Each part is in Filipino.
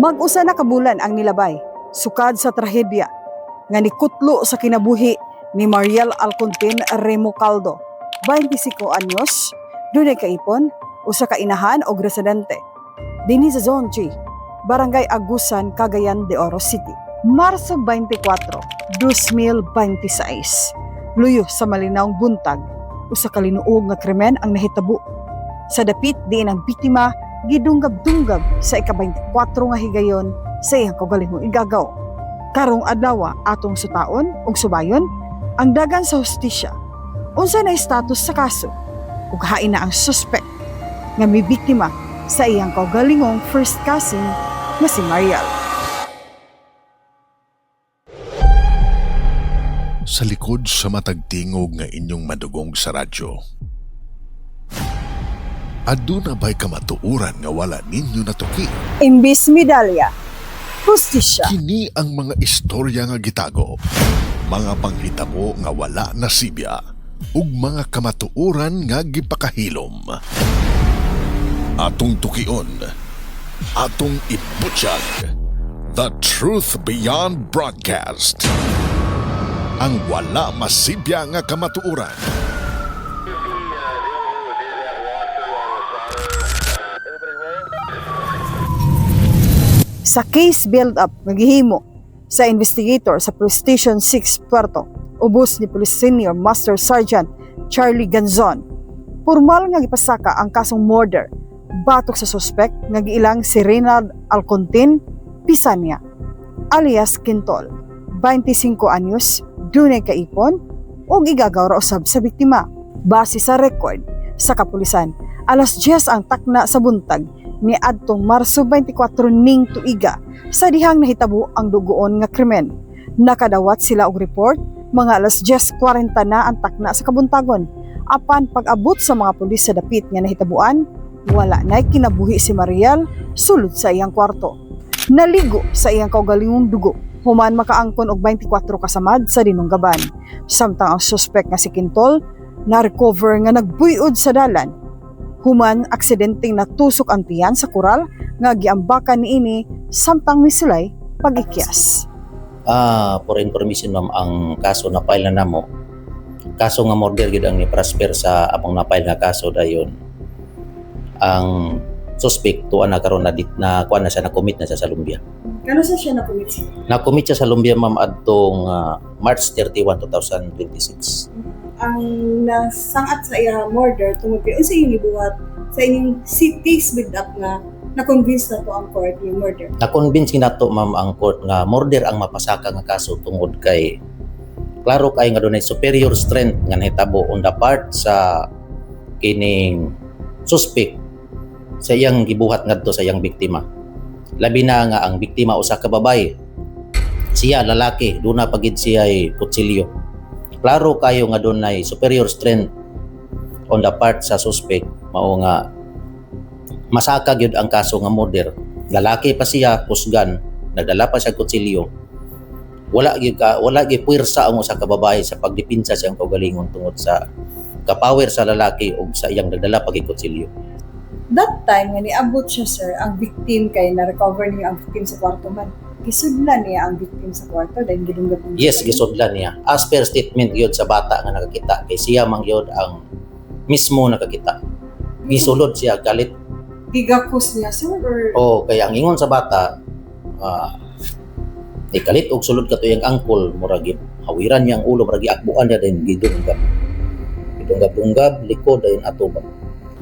Mag-usa na kabulan ang nilabay, sukad sa trahedya, nga nikutlo sa kinabuhi ni Mariel Alcontin Remo Caldo, 25 anyos, dunay kaipon, usa ka inahan og residente. Dinhi sa Zone G, Barangay Agusan, Cagayan de Oro City. Marso 24, 2026. Luyo sa malinawng buntag, usa ka linuog nga krimen ang nahitabo. Sa dapit diin ang biktima gidunggab-dunggab sa ika-24 nga higayon sa iyang kaugalingong igagaw. Karong adlaw atong sutaon ug subayon ang dagan sa hustisya. Unsa na status sa kaso ug hain na ang suspect nga may biktima sa iyang kaugalingong first cousin nga si Mariel. Sa likod sa matag tingog nga inyong madugong sa radyo, aduna ba'y kamatuuran nga wala ninyo natuki? Imbis medalya, hustisya. Kini ang mga istorya nga gitago, mga panghitabo nga wala nasibya, ug mga kamatuuran nga gipakahilom. Atong tukion, atong ibutyag, The Truth Beyond Broadcast. Ang wala masibya nga kamatuuran. Sa case build-up nga gihimo sa investigator sa Police Station 6 Puerto, ubos ni Police Senior Master Sergeant Charlie Ganzon, formal nga gipasaka ang kasong murder batok sa suspect nga giilang si Reynald Alcontin Pisania alias Quintol, 25 anyos, dunay kaipon ug igagaw ra usab sa biktima. Base sa record sa kapulisan, alas 10 ang takna sa buntag ni adtong Marso 24 ning tuiga sa dihang nahitabo ang dugoon nga krimen. Nakadawat sila og report mga alas 10:40 na ang takna sa kabuntagon. Apan pag-abot sa mga pulis sa dapit nga nahitabuan, wala na'y kinabuhi si Mariel sulod sa iyang kwarto. Naligo sa iyang kaugalingong dugo, human makaangkon og 24 kasamad sa dinunggaban. Samtang ang suspect nga si Quintol na-recover nga nagbuyod sa dalan. Human aksidenteng natusok ang tiyan sa kural nga giambakan niini samtang misulay pag-ikyas. For information ma'am, ang kaso na file na namo, kaso nga murder gid ang ni-prosper sa among na-file nga kaso dayon. Ang suspect tuwa na karon na kuan na siya, na-commit na siya sa Lumbia. Kano sa siya na-commit siya? Na-commit siya sa Lumbia ma'am adtong March 31, 2026. Ang nasangat sa iya murder tungod kay unsa yung ibuhat sa inyong case build-up nga na-convince na to ang court yung murder? Na-convince na to ma'am ang court nga murder ang mapasaka nga kaso tungod kay klaro kay nga dunay superior strength nga nahitabo on the part sa kining suspect sa iyang gibuhat ngadto sa iyang biktima. Labi na nga ang biktima usa ka babae, siya lalaki, duna pagid siya ay kutsilyo. Klaro kayo nga dunay superior strength on the part sa suspect, mao nga masaka gyud ang kaso nga murder. Lalaki pa siya, kusgan, nagdala pa siya kutsilyo. Wala gyud puwersa ang usa ka babae sa pagdipinsa sa iyang kaugalingon tungod sa kapower sa lalaki ug sa iyang nagdala pagid kutsilyo. That time nga niabot siya sir, ang victim kay na-recover niya ang victim sa kwarto man. Gisudlan niya ang victim sa kwarto dahil gidunggab. Yes, gisudlan niya. As per statement gyud sa bata nga nakakita, kay siya man gyud ang mismo nakakita. Gisulod siya galit. Gigakos niya sir or Kaya ang ingon sa bata, kalit og sulod ka to yung angkol, murag hawiran niya ang ulo, murag akbuan niya din gidunggab. Gidunggab likod dayon ato ba.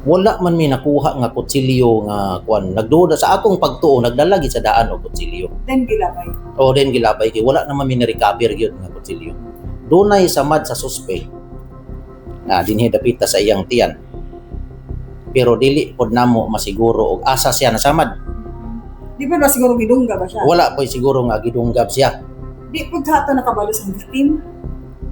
Wala man may nakuha nga kutsilyo nga kuan. Nagduda sa akong pagtuo, nagdala gid sa daan og kutsilyo. then gilabay. Then gilabay kay wala naman may na-recover gyud nga kutsilyo. Dunay samad sa suspect na dinhi dapita sa iyang tiyan. Pero dili pod namo masiguro og asa siya nasamad. Di ba siguro gidunggab ba siya? Wala po siguro nga gidunggab siya. Di po hato nakabalos ang victim.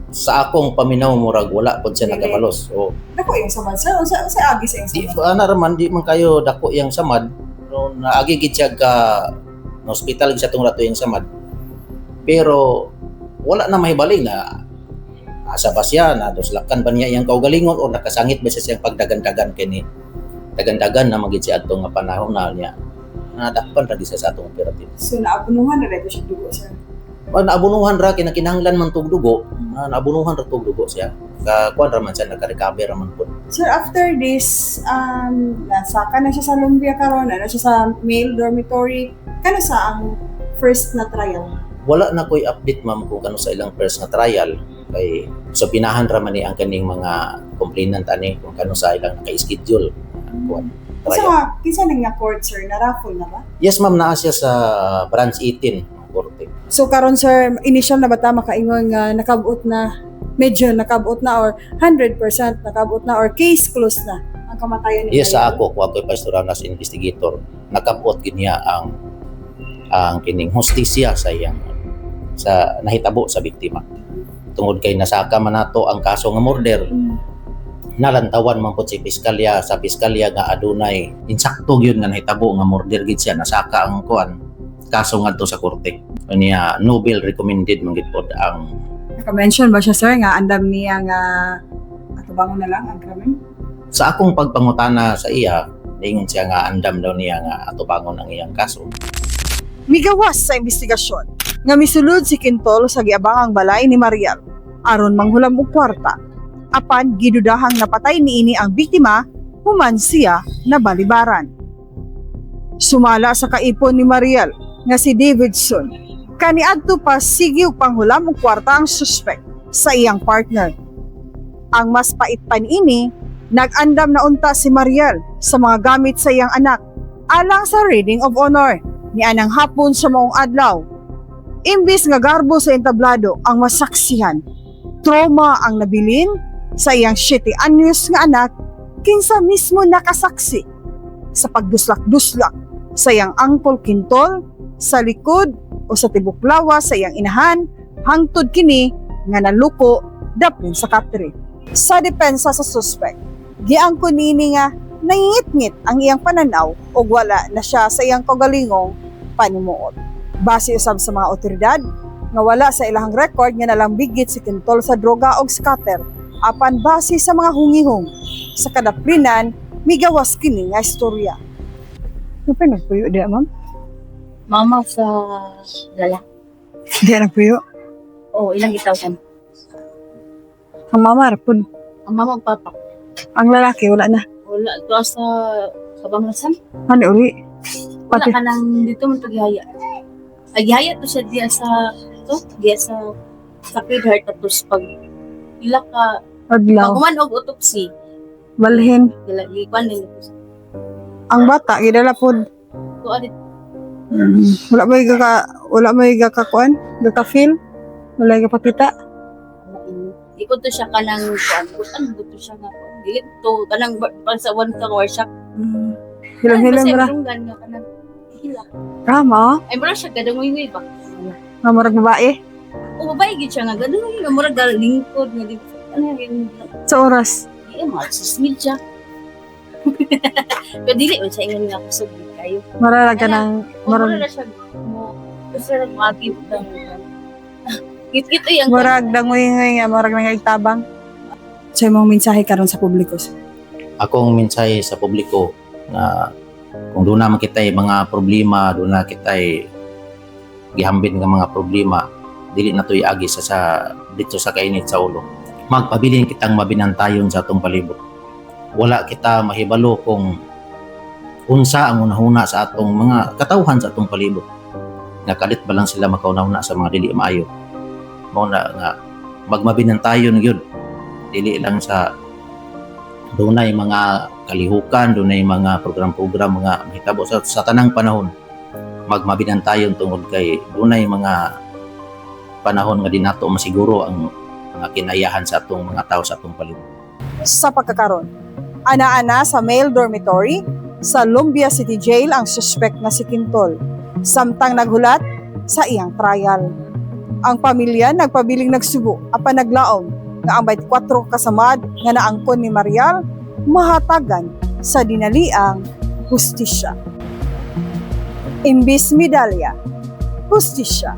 Sa akong paminaw murag wala pod siya nakabalos. Dako yung samad sir, unsa agi sa Di samad? raman di man kayo dako yang samad. No, naagi gid siya ka hospital sa tong rato yang samad. Pero wala na mahibalik na asa ba siya na doslakan ba niya iyang kaugalingon o nakasangit ba siya siyang pagdagan-dagan kini dagan-dagan na magid siya adto nga panahon na niya Nadakpan ra gid sa atong operatiba. So naabunuhan na ito siya dugo, sir. Naabunuhan ra kinahanglan man tug dugo, naabunuhan ra tug dugo siya. Kuan ra man siya naka-recover ra man pud. Sir, after this, nasaka na siya sa Lumbia karon, na siya sa male dormitory. Kano sa ang first na trial? Wala na koy update ma'am kung kano sa ilang first na trial kay so pinahan ra man ni ang kaning mga complainant ani kung kano sa ilang naka-schedule kuan Kasi trial. kinsa nang nga court, sir, na-raffle na ba? Yes ma'am, naa siya sa branch 18 ng korte. So karon, sir, initial na ba ta makaingon nga nakabot na, medyo nakabot na or 100% nakabot na or case closed na ang kamatayan ni Yes, sa Mariel? ako kung ako'y pastoral as investigator, nakabot gid niya ang kining hustisya sa iyang sa nahitabo sa biktima. Tungod kay nasaka man nato ang kaso nga murder, nalantawan man po si piskalya sa piskalya nga adunay insakto gyud nga nahitabo nga murder gid siya, nasaka ang kuan kaso ngadto sa korte. Niya Nobel recommended man gid pod ang Naka-mention ba siya, sir, nga andam niya nga atubangon na lang ang krimen? sa akong pagpangutana sa iya, ningon siya nga andam daw niya nga atubangon ang iyang kaso. Migawas sa investigasyon nga misulod si Quintol sa giabangang balay ni Mariel aron manghulam og kwarta. Apan gidudahang napatay niini ang biktima human siya nabalibaran. Sumala sa kaipon ni Mariel nga si Davidson, kaniadto pa sige og panghulam og kwarta ang suspect sa iyang partner. Ang mas pait pa niini, nag-andam na unta si Mariel sa mga gamit sa iyang anak alang sa reading of honor ni anang hapon sa maong adlaw. Imbis nga garbo sa entablado ang masaksihan, trauma ang nabilin sa iyang 7 anyos nga anak kinsa mismo nakasaksi sa pagduslak-duslak sa iyang Uncle Quintol sa likod o sa tibok lawas sa iyang inahan hangtod kini nga naluko dapin sa katre. Sa depensa sa suspect, giangkon niini nga nangingit-ngit ang iyang pananaw o wala na siya sa iyang kagalingong panimuot. Base usab sa mga otoridad nga wala sa ilahang record nga nalambigit si Quintol sa droga o scatter, apan base sa mga hungihong sa kadaplinan migawas kini nga istorya. Ano pa nagpuyo di, ma'am? Mama sa lala. Di nagpuyo. Oh, ilang itaw Ang mama rapod. Ang mama ug papa. Ang lalaki wala na. Wala to sa Kabanglasan. Ano uli? Wala Pati ka nang dito man to gihaya. Ay gihaya to siya diya sa Sacred Heart tapos pag ila ka adlaw. paghuman og autopsy, Balhin. gilagi kwan nila. Ang bata gidala pod. So adit Wala may gakakuan, gaka-feel. Wala gapakita. ikot to siya kanang kuan to siya nga kuan. Dili to kanang para sa one kang workshop. Hilang-hilang ra. Hilanggan nga kanang hila. Rama, Ay mura siya gadangoy ba? nga marag babae. O babae gid siya nga gadangoy nga mura galingkod nga dito. Ano yun? Sa oras. Iya, magsismid siya. Pero dili man siya ingon nga kusog kayo. Marag ka ng... Mura Marag, na siya mo. Gusto na mag-give ka. Kit-kit yung marag dangoy-ngoy nga, marag nangaitabang. Sa imong mensahe karon sa publiko. Akong mensahe sa publiko na kung doon naman kita'y mga problema, doon na kita'y gihambin ng mga problema, dili na to'y agi sa dito sa kainit sa ulo. Magpabilin kitang mabinantayon sa atong palibot. Wala kita mahibalo kung unsa ang unahuna sa atong mga katawhan sa atong palibot. Nakalit ba lang sila makauna-una sa mga dili maayo. Mao na nga magmabinantayon gyud. Dili lang sa dunay mga kalihukan, dunay mga program-program mga mahitabo sa tanang panahon. Magmabinantayon tungod kay dunay mga panahon nga di nato masiguro ang mga kinayahan sa atong mga tao sa atong palibot. Sa pagkakaroon, ana-ana sa male dormitory sa Lumbia City Jail ang suspect na si Quintol, samtang naghulat sa iyang trial. Ang pamilya nagpabiling nagsubo apan naglaom nga ang 24 kasamad nga naangkon ni Mariel mahatagan sa dinaliang hustisya. Imbis medalya, hustisya.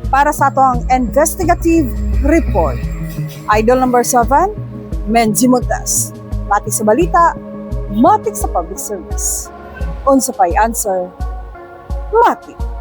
Para sa ato ang investigative report. Idol number 7, Menzi Montes. Matik sa balita, matik sa public service. Unsa pay answer? Mati.